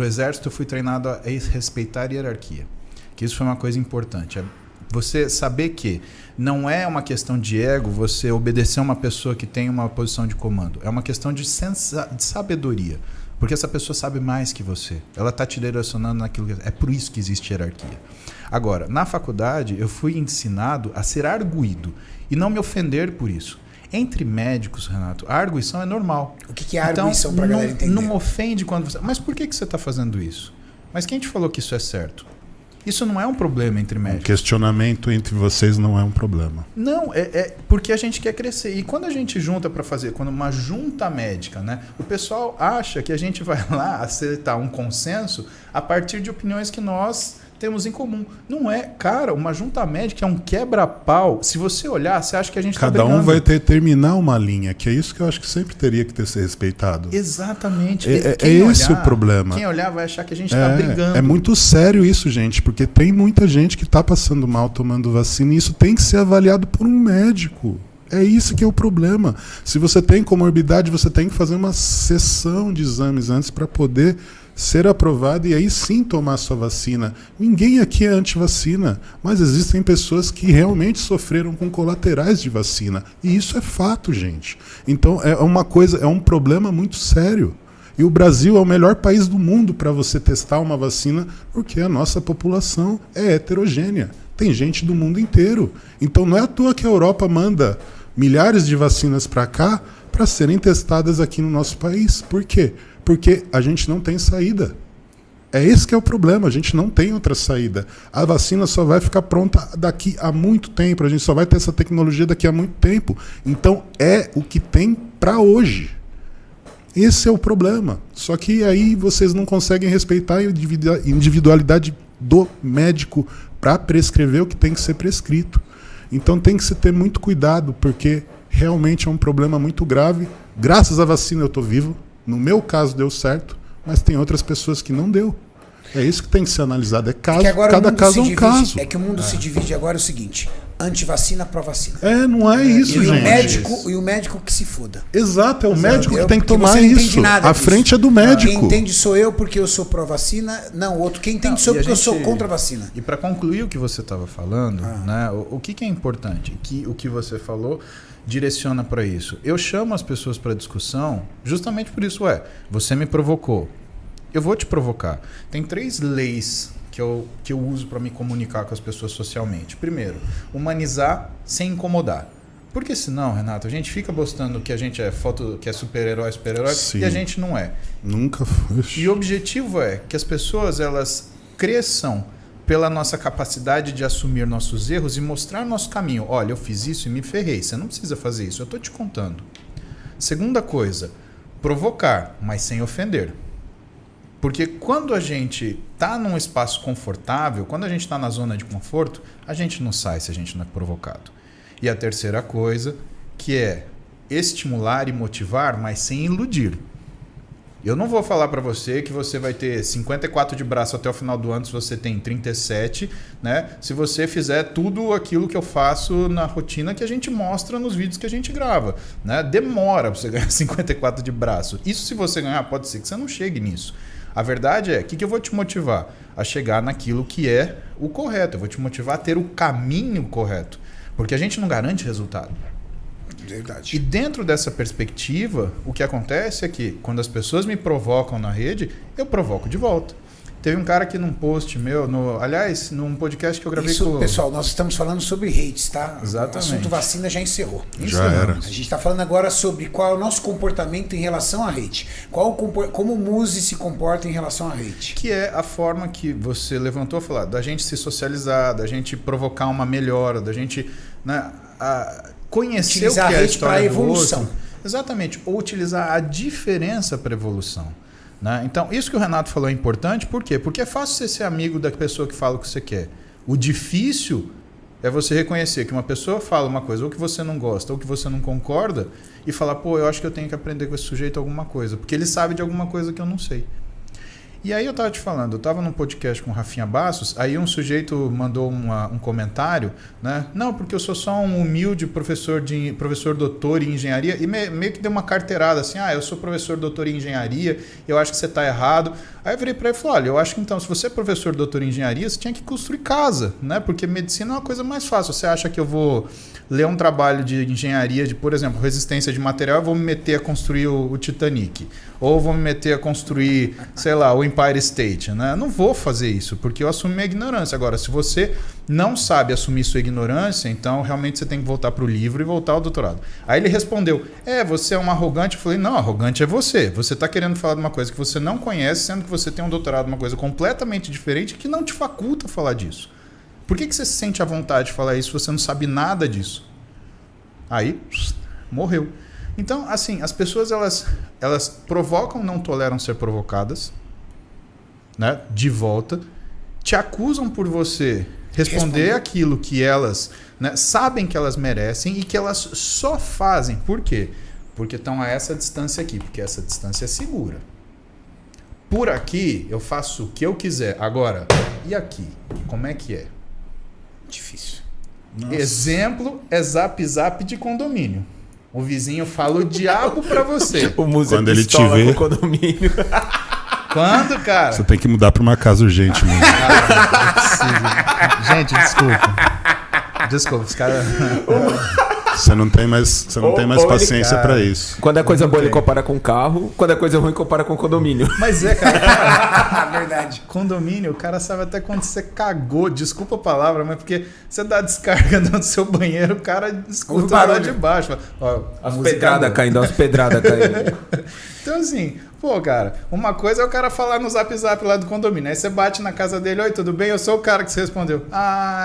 o exército eu fui treinado a respeitar a hierarquia. Que isso foi uma coisa importante. Você saber que não é uma questão de ego você obedecer a uma pessoa que tem uma posição de comando. É uma questão de sabedoria. Porque essa pessoa sabe mais que você. Ela está te direcionando naquilo que... É por isso que existe hierarquia. Agora, na faculdade, eu fui ensinado a ser arguido e não me ofender por isso. Entre médicos, Renato, a arguição é normal. O que é arguição para a galera entender? Não ofende quando você... Mas por que você está fazendo isso? Mas quem te falou que isso é certo? Isso não é um problema entre médicos. Um questionamento entre vocês não é um problema. Não, é porque a gente quer crescer. E quando a gente junta para fazer, quando uma junta médica, né, o pessoal acha que a gente vai lá aceitar um consenso a partir de opiniões que nós temos em comum. Não é, cara, uma junta médica é um quebra-pau. Se você olhar, você acha que a gente está brigando. Cada um vai terminar uma linha, que é isso que eu acho que sempre teria que ter ser respeitado. Exatamente. É esse o problema. Quem olhar vai achar que a gente está brigando. É muito sério isso, gente, porque tem muita gente que está passando mal tomando vacina e isso tem que ser avaliado por um médico. É isso que é o problema. Se você tem comorbidade, você tem que fazer uma sessão de exames antes para poder ser aprovado e aí sim tomar sua vacina. Ninguém aqui é antivacina, mas existem pessoas que realmente sofreram com colaterais de vacina. E isso é fato, gente. Então é um problema muito sério. E o Brasil é o melhor país do mundo para você testar uma vacina, porque a nossa população é heterogênea. Tem gente do mundo inteiro. Então não é à toa que a Europa manda milhares de vacinas para cá para serem testadas aqui no nosso país. Por quê? Porque a gente não tem saída. É esse que é o problema, a gente não tem outra saída. A vacina só vai ficar pronta daqui a muito tempo, a gente só vai ter essa tecnologia daqui a muito tempo. Então é o que tem para hoje. Esse é o problema. Só que aí vocês não conseguem respeitar a individualidade do médico para prescrever o que tem que ser prescrito. Então tem que se ter muito cuidado, porque realmente é um problema muito grave. Graças à vacina eu estou vivo. No meu caso deu certo, mas tem outras pessoas que não deu. É isso que tem que ser analisado. Cada caso é um caso. É que o mundo se divide agora é o seguinte: antivacina, pró-vacina. Não é isso, gente. E o médico que se foda. Exato, é o médico que tem que tomar isso. A frente é do médico. Quem entende sou eu porque eu sou pró-vacina. Não, o outro. Quem entende sou eu porque eu sou contra a vacina. E para concluir o que você estava falando, né, o que é importante? O que você falou direciona para isso. Eu chamo as pessoas para discussão justamente por isso. Você me provocou. Eu vou te provocar. Tem 3 leis que eu uso para me comunicar com as pessoas socialmente. Primeiro, humanizar sem incomodar. Porque senão, Renato, a gente fica postando que a gente é que é super-herói e a gente não é. Nunca foi. E o objetivo é que as pessoas elas cresçam pela nossa capacidade de assumir nossos erros e mostrar nosso caminho. Olha, eu fiz isso e me ferrei. Você não precisa fazer isso, eu estou te contando. Segunda coisa, provocar, mas sem ofender. Porque quando a gente está num espaço confortável, quando a gente está na zona de conforto, a gente não sai se a gente não é provocado. E a terceira coisa, que é estimular e motivar, mas sem iludir. Eu não vou falar para você que você vai ter 54 de braço até o final do ano se você tem 37, né? Se você fizer tudo aquilo que eu faço na rotina que a gente mostra nos vídeos que a gente grava, né? Demora para você ganhar 54 de braço. Isso se você ganhar, pode ser que você não chegue nisso. A verdade é, o que eu vou te motivar? A chegar naquilo que é o correto. Eu vou te motivar a ter o caminho correto. Porque a gente não garante resultado. Verdade. E dentro dessa perspectiva, o que acontece é que quando as pessoas me provocam na rede, eu provoco de volta. Teve um cara aqui num post meu, aliás, num podcast que eu gravei com... Pessoal, nós estamos falando sobre hates, tá? Exatamente. O assunto vacina já encerrou. Já era. A gente está falando agora sobre qual é o nosso comportamento em relação a hate. Como o Muzi se comporta em relação a hate. Que é a forma que você levantou a falar, da gente se socializar, da gente provocar uma melhora, da gente, né, conhecer utilizar o que é a história para evolução. Exatamente. Ou utilizar a diferença para evolução. Né? Então, isso que o Renato falou é importante, por quê? Porque é fácil você ser amigo da pessoa que fala o que você quer. O difícil é você reconhecer que uma pessoa fala uma coisa, ou que você não gosta, ou que você não concorda, e falar, eu acho que eu tenho que aprender com esse sujeito alguma coisa, porque ele sabe de alguma coisa que eu não sei. E aí eu tava te falando, eu tava num podcast com o Rafinha Bassos, aí um sujeito mandou um comentário, né? Não, porque eu sou só um humilde professor doutor em engenharia, e meio que deu uma carteirada assim, eu sou professor doutor em engenharia, eu acho que você tá errado. Aí eu virei para ele e falei, olha, eu acho que então, se você é professor doutor em engenharia, você tinha que construir casa, né? Porque medicina é uma coisa mais fácil. Você acha que eu vou ler um trabalho de engenharia, de, por exemplo, resistência de material, eu vou me meter a construir o Titanic. Ou vou me meter a construir, sei lá, o Empire State, né? Eu não vou fazer isso, porque eu assumo minha ignorância. Agora, se você não sabe assumir sua ignorância, então realmente você tem que voltar para o livro e voltar ao doutorado. Aí ele respondeu, você é um arrogante? Eu falei, não, arrogante é você. Você está querendo falar de uma coisa que você não conhece, sendo que você tem um doutorado, uma coisa completamente diferente que não te faculta falar disso. Por que você se sente à vontade de falar isso se você não sabe nada disso? Aí, morreu. Então, assim, as pessoas, elas provocam, não toleram ser provocadas, né? De volta, te acusam por você responder aquilo que elas, né, sabem que elas merecem e que elas só fazem. Por quê? Porque estão a essa distância aqui, porque essa distância é segura. Por aqui, eu faço o que eu quiser. Agora, e aqui? Como é que é? Difícil. Nossa. Exemplo é zap de condomínio. O vizinho fala o diabo pra você. O museu Quando ele te pistola vê- com o condomínio. Quando, cara? Você tem que mudar pra uma casa urgente, mano. Gente, desculpa. Desculpa, os caras... Você não tem mais Ou ele, paciência cara. pra isso. Quando é coisa boa, ele tem. compara com carro. Quando é coisa ruim, compara com condomínio. Mas cara, Verdade. condomínio, o cara sabe até quando você cagou, desculpa a palavra, mas porque você dá descarga no seu banheiro, o cara escuta lá de baixo. Ó, As música pedradas boa. caindo, as pedradas caindo. Então assim, cara, uma coisa é o cara falar no zap lá do condomínio, aí você bate na casa dele, oi, tudo bem? Eu sou o cara que você respondeu.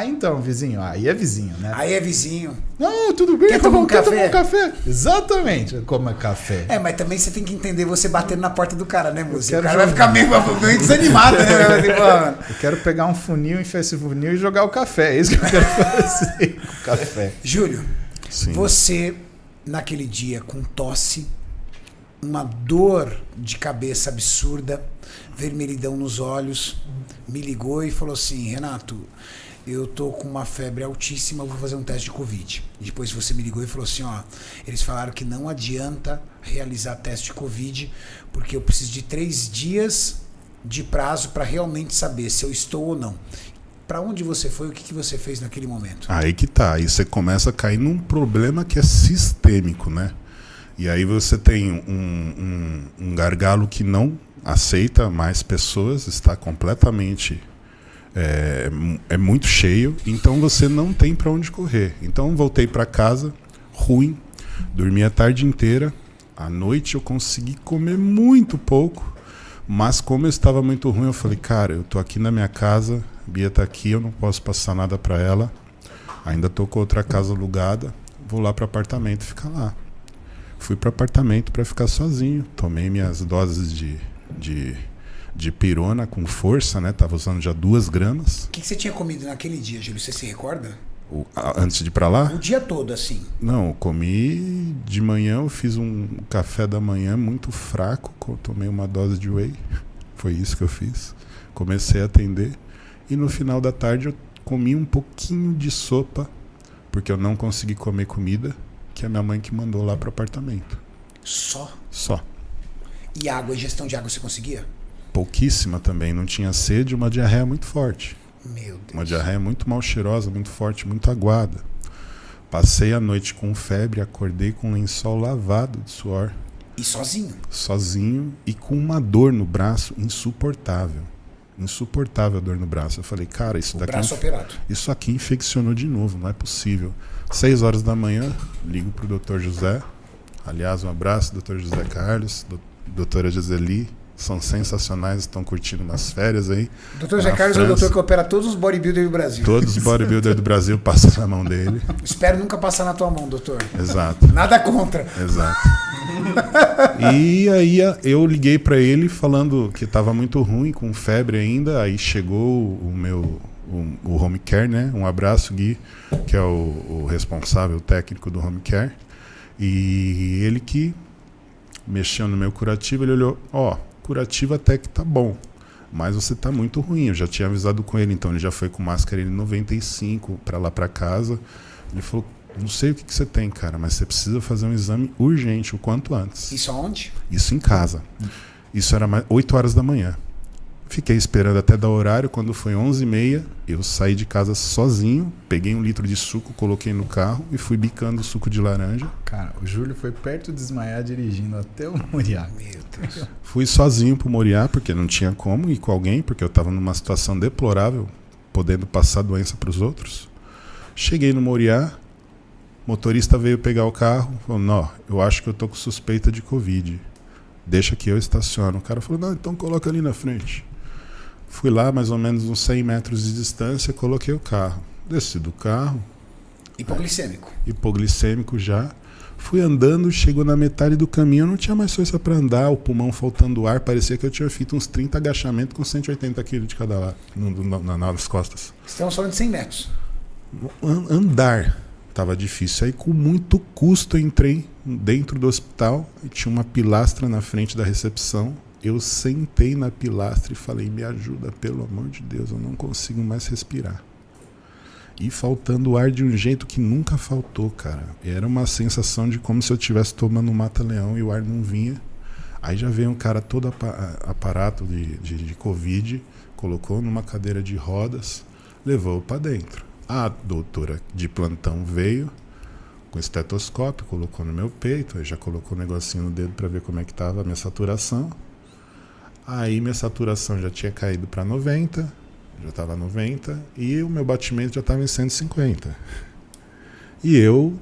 Então, vizinho, aí é vizinho, né? Aí é vizinho. Não, tudo bem, Quer tomar um quer café? tomar um café? Exatamente, como é café. Mas também você tem que entender você batendo na porta do cara, né, moço? O quero cara vai jogar. ficar meio desanimado, né? Vai tipo, mano. Eu quero pegar um funil, enfiar esse funil e jogar o café, é isso que eu quero fazer com o café. Júlio, Sim. você, naquele dia, com tosse, uma dor de cabeça absurda, vermelhidão nos olhos, me ligou e falou assim, Renato, eu tô com uma febre altíssima, vou fazer um teste de Covid. E depois você me ligou e falou assim, eles falaram que não adianta realizar teste de Covid, porque eu preciso de 3 dias de prazo para realmente saber se eu estou ou não. Para onde você foi? O que você fez naquele momento? Aí que tá. Aí você começa a cair num problema que é sistêmico, né? E aí você tem um gargalo que não aceita mais pessoas, está completamente... É muito cheio, então você não tem para onde correr. Então voltei para casa, ruim, dormi a tarde inteira. À noite eu consegui comer muito pouco, mas como eu estava muito ruim, eu falei, cara, eu tô aqui na minha casa, Bia tá aqui, eu não posso passar nada para ela. Ainda tô com outra casa alugada, vou lá para apartamento ficar lá. Fui para apartamento para ficar sozinho, tomei minhas doses de pirona com força, né? Tava usando já 2 gramas. O que você tinha comido naquele dia, Júlio? Você se recorda? Antes de ir pra lá? O dia todo, assim. Não, eu comi de manhã, eu fiz um café da manhã muito fraco, tomei uma dose de whey, foi isso que eu fiz. Comecei a atender e no final da tarde eu comi um pouquinho de sopa, porque eu não consegui comer comida, que é a minha mãe que mandou lá pro apartamento. Só? Só. E água, ingestão de água você conseguia? Pouquíssima também, não tinha sede, uma diarreia muito forte. Meu Deus. Uma diarreia muito mal cheirosa, muito forte, muito aguada. Passei a noite com febre, acordei com um lençol lavado de suor. E sozinho? Sozinho e com uma dor no braço insuportável. Insuportável a dor no braço. Eu falei, cara, isso daqui Braço operado. isso aqui infeccionou de novo, não é possível. 6 horas da manhã, ligo pro Dr. José. Aliás, um abraço, Dr. José Carlos, doutora Giseli. São sensacionais, estão curtindo umas férias aí. Doutor José Carlos é o doutor que opera todos os bodybuilders do Brasil. Todos os bodybuilders do Brasil passam na mão dele. Espero nunca passar na tua mão, doutor. Exato. Nada contra. Exato. E aí eu liguei pra ele falando que tava muito ruim, com febre ainda. Aí chegou o home care, né? Um abraço, Gui, que é o responsável técnico do home care. E ele que mexeu no meu curativo, ele olhou, curativo até que tá bom, mas você tá muito ruim. Eu já tinha avisado com ele, então ele já foi com máscara N95 para lá para casa. Ele falou, não sei o que você tem, cara, mas você precisa fazer um exame urgente, o quanto antes. Isso aonde? Isso em casa. Isso era 8 horas da manhã. Fiquei esperando até dar horário. Quando foi 11h30, eu saí de casa sozinho, peguei 1 litro de suco, coloquei no carro e fui bicando o suco de laranja. Cara, o Júlio foi perto de desmaiar dirigindo até o Moriá. Meu Deus. Fui sozinho pro Moriá, porque não tinha como ir com alguém, porque eu estava numa situação deplorável, podendo passar doença para os outros. Cheguei no Moriá, o motorista veio pegar o carro, falou, não, eu acho que eu tô com suspeita de Covid. Deixa que eu estaciono. O cara falou, não, então coloca ali na frente. Fui lá, mais ou menos uns 100 metros de distância, coloquei o carro. Desci do carro. Hipoglicêmico. Hipoglicêmico já. Fui andando, chegou na metade do caminho, eu não tinha mais força para andar, o pulmão faltando ar, parecia que eu tinha feito uns 30 agachamentos com 180 quilos de cada lado, nas costas. Estamos falando de 100 metros. Andar estava difícil. Aí com muito custo eu entrei dentro do hospital e tinha uma pilastra na frente da recepção. Eu sentei na pilastra e falei, me ajuda, pelo amor de Deus, eu não consigo mais respirar. E faltando ar de um jeito que nunca faltou, cara. Era uma sensação de como se eu estivesse tomando um mata-leão e o ar não vinha. Aí já veio um cara todo aparato de Covid, colocou numa cadeira de rodas, levou para dentro. A doutora de plantão veio com estetoscópio, colocou no meu peito, aí já colocou um negocinho no dedo para ver como é que estava a minha saturação. Aí minha saturação já tinha caído para 90, já estava 90, e o meu batimento já estava em 150. E eu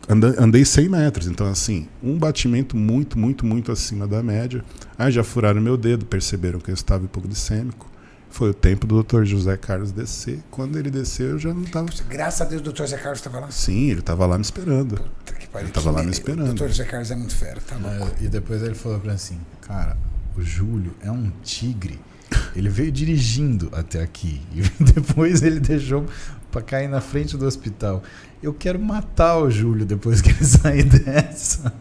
andei 100 metros, então assim, um batimento muito, muito, muito acima da média. Aí já furaram meu dedo, perceberam que eu estava hipoglicêmico. Foi o tempo do Dr. José Carlos descer. Quando ele desceu, eu já não estava... Graças a Deus o Dr. José Carlos estava lá. Sim, ele estava lá me esperando. Puta que pariu. Ele estava lá me esperando. O Dr. José Carlos é muito fera, tá louco. E depois ele falou pra mim assim, cara, o Júlio é um tigre. Ele veio dirigindo até aqui. E depois ele deixou pra cair na frente do hospital. Eu quero matar o Júlio depois que ele sair dessa.